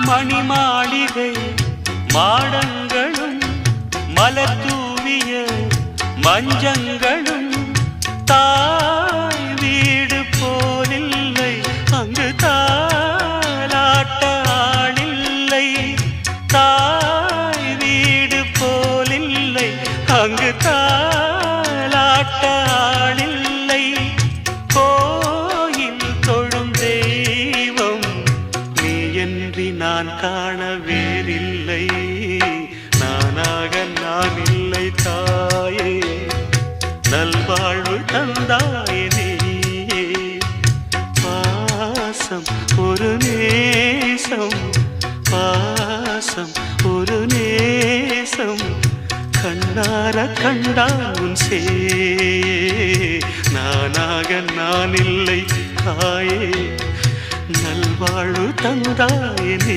மணிமாளிகை மாடங்களும் மலர் தூவிய மஞ்சங்களும் தாய் வீடு போலில்லை, அங்கு தாலாட்ட ஆளில்லை. தாய் வீடு போலில்லை, அங்கு தாலாட்ட ஆளில்லை. கோயில் தொழும் தெய்வம் நீ என்று நான் காண வேறில்லை. நானாக நான் இல்லை தாயே, நல்வாழ்வு தந்தாயே நீயே. பாசம் ஒரு நேசம், பாசம் ஒரு நேசம், கண்ணார கண்டான் உன் சே. நானாக நான் இல்லை தாயே, நல்வாழ்வு தந்தாயே நீ.